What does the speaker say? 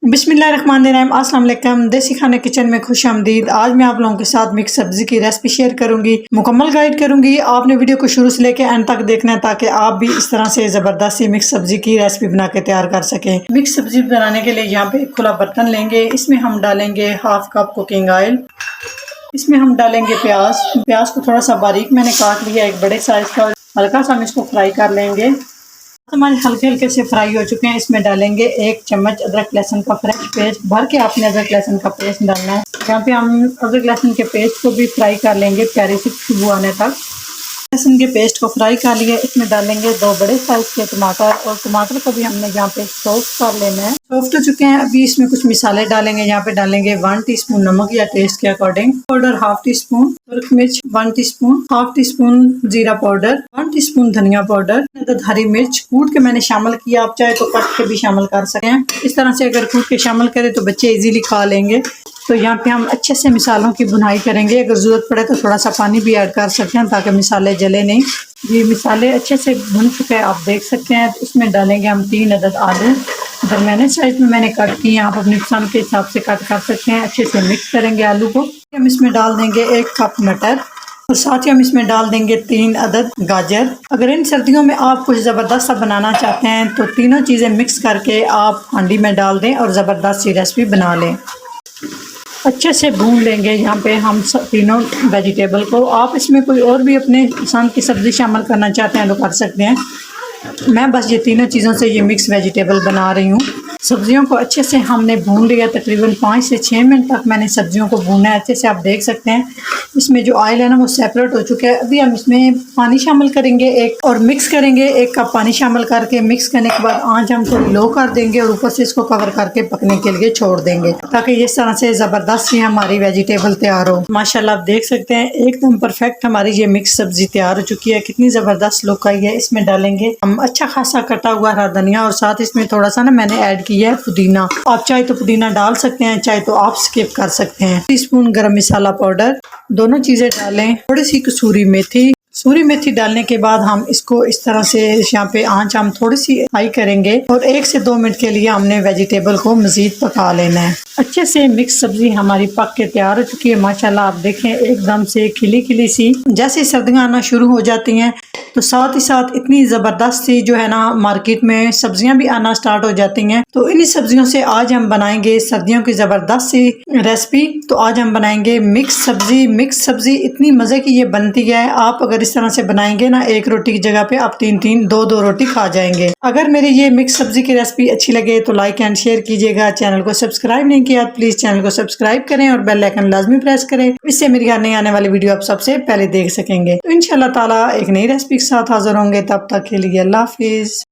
बिस्मिल्लाहिर्रहमानिर्रहीम, अस्सलाम वालेकुम। देसी खाना किचन में खुश आमदीद। आज मैं आप लोगों के साथ मिक्स सब्जी की रेसिपी शेयर करूंगी, मुकम्मल गाइड करूंगी। आपने वीडियो को शुरू से लेकर एंड तक देखना है ताकि आप भी इस तरह से ज़बरदस्त सी मिक्स सब्जी की रेसिपी बना के तैयार कर सकें। मिक्स सब्जी बनाने के लिए यहाँ पे एक खुला बर्तन लेंगे। इसमें हम डालेंगे हाफ कप कुकिंग ऑयल। इसमें हम डालेंगे प्याज को थोड़ा सा बारीक मैंने काट लिया, एक बड़े साइज का। हल्का सा हम इसको फ्राई कर लेंगे। हमारे हल्के हल्के से फ्राई हो चुके हैं। इसमें डालेंगे 1 चम्मच अदरक लहसुन का फ्रेश पेस्ट। भर के आपने अदरक लहसुन का पेस्ट डालना है। यहाँ पे हम अदरक लहसुन के पेस्ट को भी फ्राई कर लेंगे प्यारी सी खुशबू आने तक। लहसुन के पेस्ट को फ्राई कर लिया। इसमें डालेंगे 2 बड़े साइज के टमाटर, और टमाटर को भी हमने यहाँ पे सॉफ्ट कर लेना है। सॉफ्ट हो चुके हैं। अभी इसमें कुछ मिसाले डालेंगे। यहाँ पे डालेंगे 1 टीस्पून नमक या टेस्ट के according powder, half teaspoon सुरख मिर्च 1 टीस्पून, हाफ टी स्पून जीरा पाउडर, 1 टीस्पून धनिया पाउडर, हरी मिर्च कूट के मैंने शामिल किया। आप चाहे तो कट के भी शामिल कर सकते हैं। इस तरह से अगर कूट के शामिल करें तो बच्चे इजीली खा लेंगे। तो यहाँ पे हम अच्छे से मिसालों की भुनाई करेंगे। अगर ज़रूरत पड़े तो थोड़ा सा पानी भी ऐड कर सकते हैं ताकि मिसाले जले नहीं। ये मिसाले अच्छे से भुन चुके हैं, आप देख सकते हैं। तो इसमें डालेंगे हम 3 अदद आलू, दरमियाने साइज में मैंने कट किए। आप अपनी पसंद के हिसाब से कट कर सकते हैं। अच्छे से मिक्स करेंगे आलू को। हम इसमें डाल देंगे 1 कप मटर, और साथ ही हम इसमें डाल देंगे 3 अदद गाजर। अगर इन सर्दियों में आप कुछ ज़बरदस्त सा बनाना चाहते हैं तो तीनों चीज़ें मिक्स करके आप हांडी में डाल दें और ज़बरदस्त सी रेसिपी बना लें। अच्छे से भून लेंगे यहाँ पे हम तीनों वेजिटेबल को। आप इसमें कोई और भी अपने पसंद की सब्ज़ी शामिल करना चाहते हैं तो कर सकते हैं। मैं बस ये तीनों चीज़ों से ये मिक्स वेजिटेबल बना रही हूँ। सब्जियों को अच्छे से हमने भून लिया। तकरीबन 5 से 6 मिनट तक मैंने सब्जियों को भूना है। अच्छे से आप देख सकते हैं इसमें जो ऑयल है ना वो सेपरेट हो चुका है। अभी हम इसमें पानी शामिल करेंगे एक, और मिक्स करेंगे। 1 कप पानी शामिल करके मिक्स करने के बाद आंच हम थोड़ी लो कर देंगे और ऊपर से इसको कवर करके पकने के लिए छोड़ देंगे ताकि इस तरह से ज़बरदस्त सी हमारी वेजिटेबल तैयार हो। माशाल्लाह आप देख सकते हैं एकदम परफेक्ट हमारी ये मिक्स सब्जी तैयार हो चुकी है। कितनी ज़बरदस्त लुक आई है। इसमें डालेंगे हम अच्छा खासा कटा हुआ हरा धनिया, और साथ इसमें थोड़ा सा ना मैंने ऐड किया है पुदीना। आप चाहे तो पुदीना डाल सकते हैं, चाहे तो आप स्किप कर सकते हैं। टीस्पून गरम मसाला पाउडर, दोनों चीजें डालें। थोड़ी सी कसूरी मेथी डालने के बाद हम इसको इस तरह से यहाँ पे आंच हम थोड़ी सी हाई करेंगे, और 1 से 2 मिनट के लिए हमने वेजिटेबल को मजीद पका लेना है। अच्छे से मिक्स सब्जी हमारी पक के तैयार हो चुकी है। माशाल्लाह आप देखें एकदम से खिली खिली सी। जैसे सर्दियाँ आना शुरू हो जाती हैं तो साथ ही साथ इतनी ज़बरदस्त सी जो है ना मार्केट में सब्जियां भी आना स्टार्ट हो जाती हैं। तो इन्हीं सब्जियों से आज हम बनाएंगे सर्दियों की ज़बरदस्त सी रेसिपी। तो आज हम बनाएंगे मिक्स सब्जी इतनी मज़े की ये बनती है। आप अगर इस तरह से बनाएंगे ना, 1 रोटी की जगह पे आप 3-3 2-2 रोटी खा जाएंगे। अगर मेरी ये मिक्स सब्जी की रेसिपी अच्छी लगे तो लाइक एंड शेयर कीजिएगा। चैनल को सब्सक्राइब नहीं किया प्लीज़ चैनल को सब्सक्राइब करें और बेल आइकन लाजमी प्रेस करें। इससे मेरी नई आने वाली वीडियो आप सबसे पहले देख सकेंगे। तो इंशाल्लाह ताला एक नई रेसिपी के साथ हाजिर होंगे। तब तक के लिए अल्लाह हाफिज़।